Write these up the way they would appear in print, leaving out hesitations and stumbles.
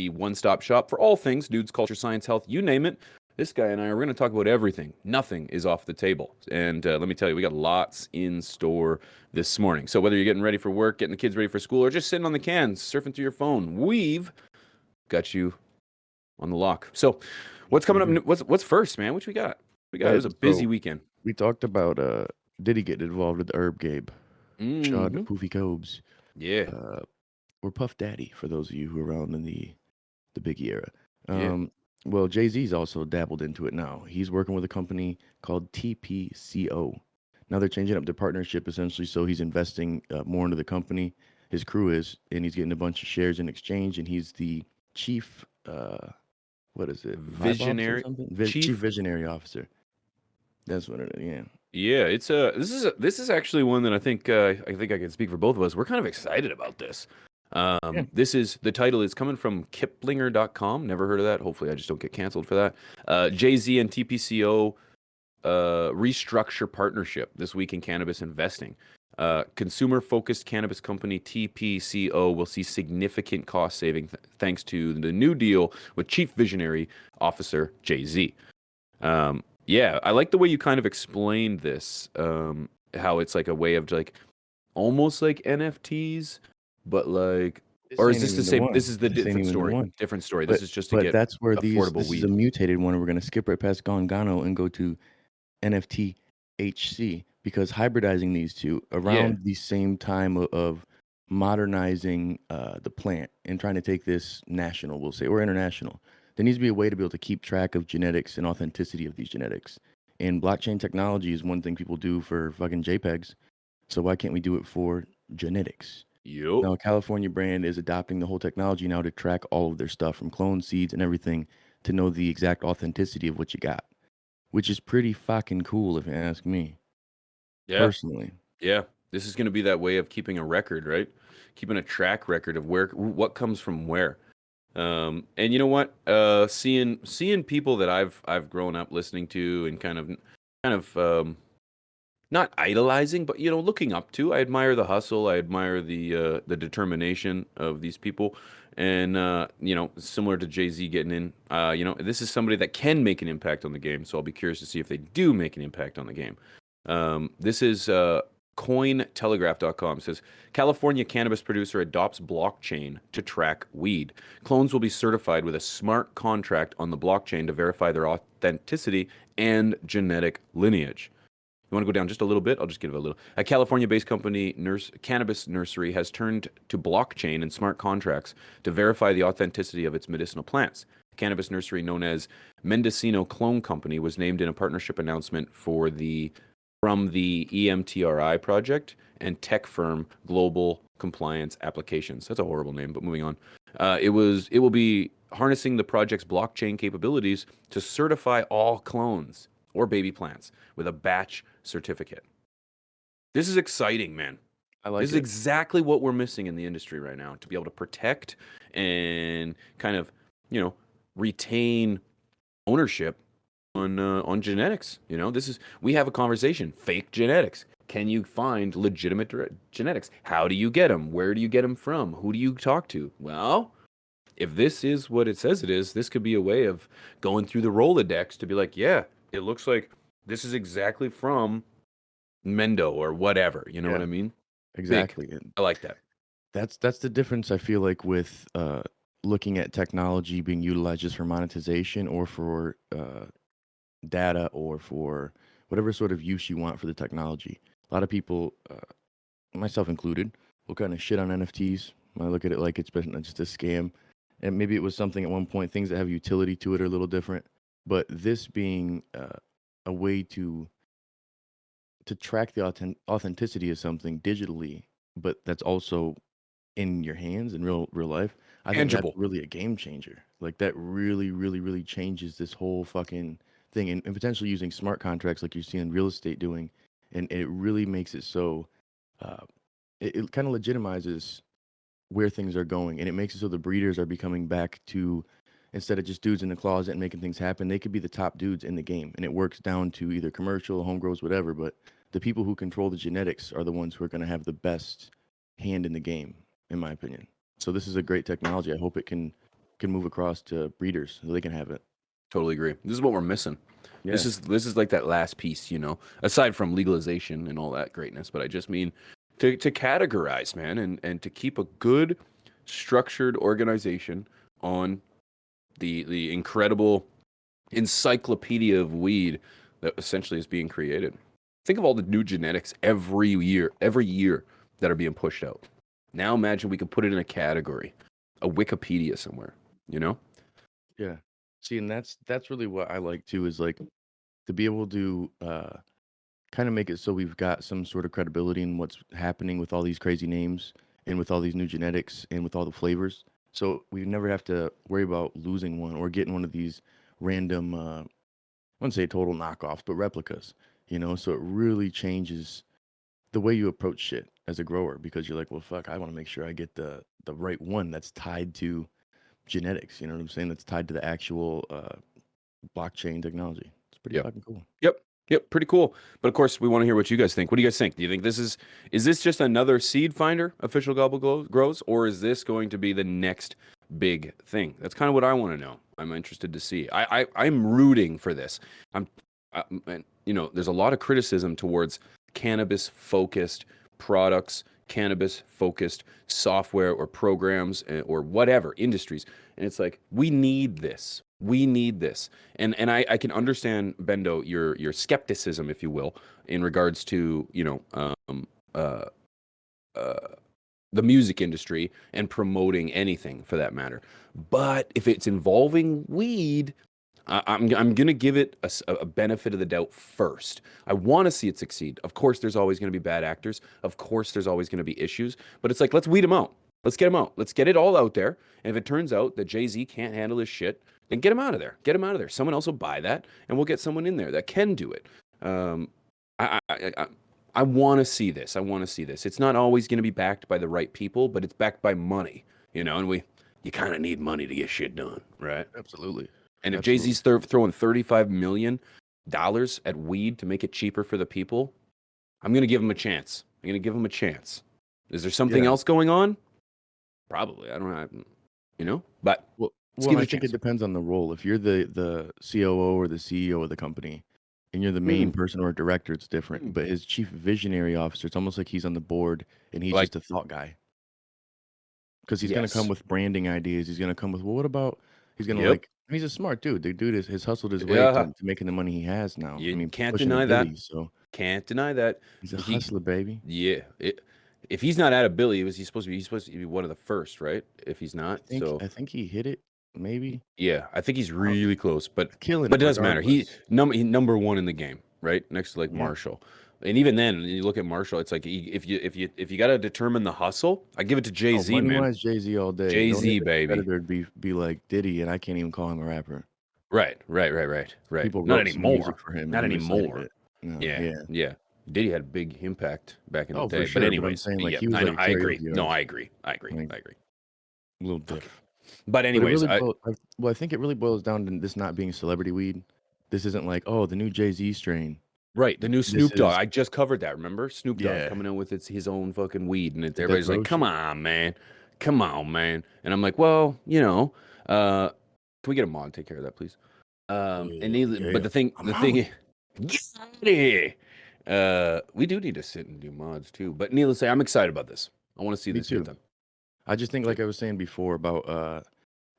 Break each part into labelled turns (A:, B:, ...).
A: the one-stop shop for all things nudes, culture, science, health, you name it. This guy and I are going to talk about everything. Nothing is off the table. And let me tell you, we got lots in store this morning. So whether you're getting ready for work, getting the kids ready for school, or just sitting on the cans, surfing through your phone, we've got you on the lock. So what's coming up? What's first, man? What we got? It was a busy weekend.
B: We talked about Diddy getting involved with the Herb Gabe, Shad Poofy Cobes.
A: Yeah.
B: Or Puff Daddy, for those of you who are around in the Biggie era.
A: Yeah.
B: Well, JayZ's also dabbled into it now. He's working with a company called TPCO. Now they're changing up their partnership essentially, so he's investing more into the company. His crew is, and he's getting a bunch of shares in exchange, and he's the chief, what is it?
A: Visionary.
B: Chief visionary officer. That's what it is, yeah.
A: Yeah, this is actually one that I think I can speak for both of us. We're kind of excited about this. The title is coming from Kiplinger.com. Never heard of that. Hopefully I just don't get canceled for that. JayZ and TPCO restructure partnership this week in cannabis investing. Consumer-focused cannabis company TPCO will see significant cost saving thanks to the new deal with Chief Visionary Officer JayZ. Yeah, I like the way you kind of explained this. How it's like a way of like almost like NFTs, but like, or is this the same? This is the different story. Different story. This is just to get
B: that's where
A: affordable
B: this
A: weed.
B: is a mutated one. We're going to skip right past Gano and go to NFTHC because hybridizing these two around the same time of modernizing the plant and trying to take this national, we'll say, or international. There needs to be a way to be able to keep track of genetics and authenticity of these genetics. And blockchain technology is one thing people do for fucking JPEGs. So why can't we do it for genetics?
A: Yep.
B: Now, a California brand is adopting the whole technology now to track all of their stuff from clone seeds and everything to know the exact authenticity of what you got, which is pretty fucking cool if you ask me.
A: Yeah.
B: Personally.
A: Yeah. This is going to be that way of keeping a record, right? Keeping a track record of what comes from where. And you know what? Seeing people that I've grown up listening to and kind of not idolizing, but looking up to. I admire the hustle. I admire the determination of these people, and similar to JayZ getting in. This is somebody that can make an impact on the game. So I'll be curious to see if they do make an impact on the game. This is Cointelegraph.com. It says California cannabis producer adopts blockchain to track weed. Clones will be certified with a smart contract on the blockchain to verify their authenticity and genetic lineage. You want to go down just a little bit? I'll just give it a little. A California-based company, Cannabis Nursery, has turned to blockchain and smart contracts to verify the authenticity of its medicinal plants. The Cannabis Nursery, known as Mendocino Clone Company, was named in a partnership announcement from the EMTRI project and tech firm Global Compliance Applications. That's a horrible name, but moving on. It will be harnessing the project's blockchain capabilities to certify all clones or baby plants with a batch certificate. This is exciting, man. This is exactly what we're missing in the industry right now, to be able to protect and kind of, retain ownership on genetics. We have a conversation. Fake genetics. Can you find legitimate genetics? How do you get them? Where do you get them from? Who do you talk to? Well, if this is what it says it is, this could be a way of going through the Rolodex to be like, yeah, it looks like this is exactly from Mendo or whatever. You know what I mean?
B: Exactly.
A: I like that.
B: That's the difference, I feel like, with looking at technology being utilized just for monetization or for data or for whatever sort of use you want for the technology. A lot of people, myself included, will kind of shit on NFTs. I look at it like it's been just a scam. And maybe it was something at one point, things that have utility to it are a little different. But this being a way to track the authenticity of something digitally, but that's also in your hands in real life, I think that's really a game changer. Like that really, really, really changes this whole fucking thing, and potentially using smart contracts like you see in real estate doing, and it really makes it so it kind of legitimizes where things are going, and it makes it so the breeders are becoming back to, instead of just dudes in the closet and making things happen, they could be the top dudes in the game, and it works down to either commercial, home grows, whatever, but the people who control the genetics are the ones who are going to have the best hand in the game, in my opinion. So this is a great technology. I hope it can can move across to breeders so they can have it.
A: Totally agree. This is what we're missing.
B: Yeah.
A: This is like that last piece, aside from legalization and all that greatness, but I just mean to categorize, man, and to keep a good structured organization on the incredible encyclopedia of weed that essentially is being created. Think of all the new genetics every year that are being pushed out. Now imagine we could put it in a category, a Wikipedia somewhere, you know?
B: Yeah. See, and that's really what I like too, is like to be able to kind of make it so we've got some sort of credibility in what's happening with all these crazy names and with all these new genetics and with all the flavors. So we never have to worry about losing one or getting one of these random, I wouldn't say total knockoffs, but replicas, So it really changes the way you approach shit as a grower, because you're like, well, fuck, I want to make sure I get the right one that's tied to genetics. You know what I'm saying? That's tied to the actual blockchain technology. It's pretty
A: Yep.
B: fucking cool.
A: Yep, pretty cool. But of course, we want to hear what you guys think. What do you guys think? Do you think is this just another seed finder, official grows, or is this going to be the next big thing? That's kind of what I want to know. I'm interested to see. I'm rooting for this. And there's a lot of criticism towards cannabis focused products, cannabis focused software or programs or whatever industries, and it's like we need this. We need this, and I can understand, Bendo, your skepticism, if you will, in regards to uh, uh, the music industry and promoting anything for that matter. But if it's involving weed, I'm gonna give it a benefit of the doubt first. I want to see it succeed. Of course, there's always gonna be bad actors. Of course, there's always gonna be issues. But it's like let's weed them out. Let's get them out. Let's get it all out there. And if it turns out that JayZ can't handle his shit, then get him out of there. Get him out of there. Someone else will buy that, and we'll get someone in there that can do it. Um, I want to see this. I want to see this. It's not always going to be backed by the right people, but it's backed by money, and you kind of need money to get shit done, right?
B: Absolutely.
A: And if
B: Absolutely.
A: JayZ's throwing $35 million at weed to make it cheaper for the people, I'm going to give him a chance. I'm going to give him a chance. Is there something
B: Yeah.
A: else going on? Probably. I don't know, but
B: Well,
A: let's
B: well,
A: give
B: I
A: it a
B: think it
A: chance.
B: depends on the role. If you're the COO or the CEO of the company, and you're the
A: Hmm.
B: main person or director, it's different. But his chief visionary officer, it's almost like he's on the board and he's
A: Like,
B: just a thought guy. Because he's gonna come
A: yes.
B: with branding ideas. He's gonna come with, well, what about? He's gonna
A: Yep.
B: like. And he's a smart dude. The dude has hustled his way
A: Yeah.
B: to making the money he has now. I
A: You
B: mean,
A: can't
B: pushing a
A: deny that.
B: billy. So
A: Can't deny that.
B: he's a
A: He,
B: hustler, baby.
A: yeah. If he's not at a Billy, he's supposed to be one of the first, right? If he's
B: I
A: not,
B: think
A: so
B: I think he hit it. Maybe
A: yeah, I think he's
B: Uh,
A: really close. But
B: killing
A: but
B: it
A: it doesn't matter.
B: regardless.
A: He number one in the game, right? Next to like
B: Yeah.
A: Marshall. And even then, when you look at Marshall, it's like if you got to determine the hustle, I give it to
B: Oh,
A: JayZ,
B: money
A: man.
B: wise, JayZ all day. The only
A: JayZ,
B: other
A: baby.
B: competitor would be like Diddy, and I can't even call him a rapper.
A: Right.
B: People
A: Not
B: wrote some music
A: anymore.
B: for him, and
A: Not
B: he recited
A: anymore.
B: it. No,
A: Yeah,
B: yeah.
A: yeah. Diddy had a big impact back in the
B: Oh, for
A: day. But
B: sure. But I'm
A: anyways,
B: saying like
A: yeah,
B: he was
A: I know.
B: like a
A: I agree.
B: karaoke
A: No, I
B: artist,
A: agree. I agree.
B: like
A: I agree.
B: a little
A: Okay.
B: diff.
A: But
B: But it
A: anyways,
B: really boils. Well, I think it really boils down to this not being celebrity weed. This isn't like, oh, the new JayZ strain.
A: right, the new
B: This
A: Snoop Dogg.
B: is
A: I just covered that. Remember Snoop Dogg
B: yeah,
A: coming out with his own fucking weed, and
B: the death
A: everybody's like,
B: row
A: "Come
B: shit.
A: on, man, come on, man." And I'm like, "Well, can we get a mod to take care of that, please?" But
B: Yeah, I'm
A: the
B: out.
A: thing, get out of here. We do need to sit and do mods too. But needless to say, I'm excited about this. I want to see
B: Me
A: this get
B: too.
A: done.
B: I just think,
A: Sure.
B: like I was saying before, about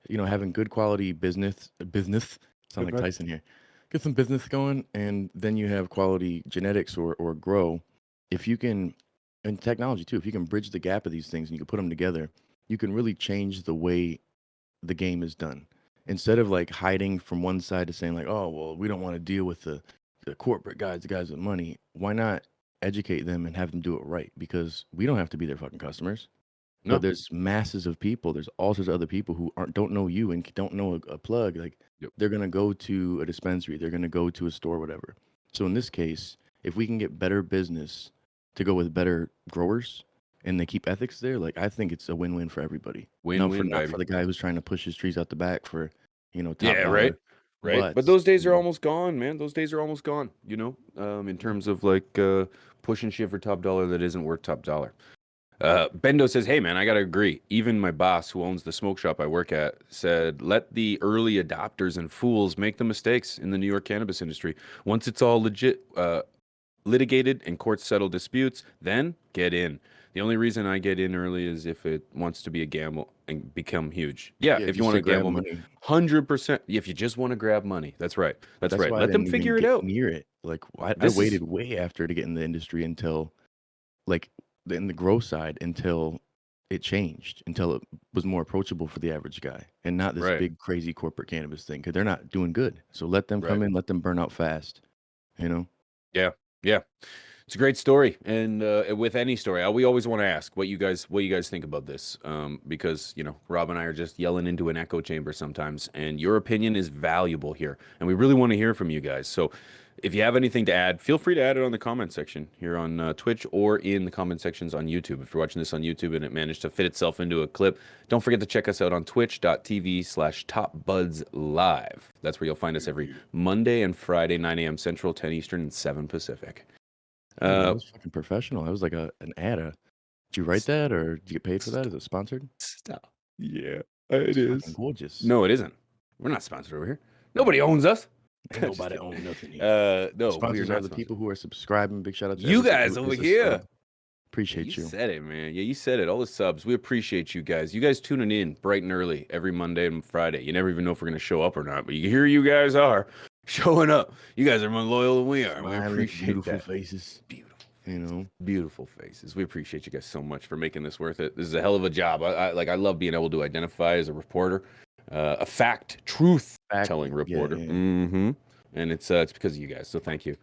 B: having good quality business. Sound like Tyson here. Get some business going, and then you have quality genetics or grow. If you can, and technology too, if you can bridge the gap of these things and you can put them together, you can really change the way the game is done. Instead of like hiding from one side to saying like, oh well, we don't want to deal with the corporate guys, the guys with money. Why not educate them and have them do it right? Because we don't have to be their fucking customers. But
A: No.
B: there's masses of people. There's all sorts of other people who don't know you and don't know a plug. Like
A: Yep.
B: they're gonna go to a dispensary, they're gonna go to a store, whatever. So in this case, if we can get better business to go with better growers and they keep ethics there, like I think it's a win-win for everybody. No, for
A: Win-win,
B: not for
A: baby.
B: the guy who's trying to push his trees out the back for, top
A: Yeah. Right.
B: dollar.
A: Right.
B: But
A: But those days are almost gone, man. Those days are almost gone. In terms of like pushing shit for top dollar that isn't worth top dollar. Bendo says, "Hey man, I gotta agree. Even my boss, who owns the smoke shop I work at, said let the early adopters and fools make the mistakes in the New York cannabis industry. Once it's all legit, litigated and courts settle disputes, then get in. The only reason I get in early is if it wants to be a gamble and become huge. Yeah,
B: Yeah,
A: if you
B: just
A: want
B: to
A: to
B: grab
A: gamble,
B: money.
A: 100%. If you just want to grab money, that's right.
B: But
A: That's
B: that's
A: right.
B: why I
A: Let them
B: didn't even
A: figure it
B: get
A: out.
B: near it. Like I
A: This is
B: waited way after to get in the industry until like in the grow side until it changed, until it was more approachable for the average guy and not this
A: right,
B: big crazy corporate cannabis thing because they're not doing good. So let them
A: right.
B: come in, let them burn out fast, you know?
A: Yeah, yeah. It's a great story, and with any story, we always want to ask what you guys think about this, because Rob and I are just yelling into an echo chamber sometimes, and your opinion is valuable here, and we really want to hear from you guys. So, if you have anything to add, feel free to add it on the comment section here on Twitch or in the comment sections on YouTube. If you're watching this on YouTube and it managed to fit itself into a clip, don't forget to check us out on twitch.tv/TopBudsLive. That's where you'll find us every Monday and Friday, 9 a.m. Central, 10 Eastern, and 7 Pacific.
B: Damn, that
A: Uh,
B: was fucking professional. That was like an ad. Did you write that or did you get paid for that? Is it sponsored?
A: Stop. Yeah, it
B: It's fucking
A: is.
B: gorgeous.
A: No, it isn't. We're not sponsored over here. Nobody owns us.
B: Ain't
A: Just
B: nobody
A: kidding.
B: own nothing here.
A: No, we are
B: Sponsors are
A: not
B: the
A: sponsored.
B: people who are subscribing. Big shout out to
A: You guys
B: who
A: over
B: is a
A: here.
B: sub.
A: Yeah, you
B: Appreciate you.
A: said it, man. Yeah, you said it. All the subs. We appreciate you guys. You guys tuning in bright and early every Monday and Friday. You never even know if we're going to show up or not, but here you guys are showing up. You guys are more loyal than we are. And we
B: Smiling,
A: appreciate
B: beautiful
A: that.
B: faces.
A: Beautiful.
B: You know,
A: Beautiful faces. We appreciate you guys so much for making this worth it. This is a hell of a job. I love being able to identify as a reporter, a truth
B: fact.
A: telling
B: Yeah,
A: reporter.
B: yeah.
A: And it's because of you guys. So thank you.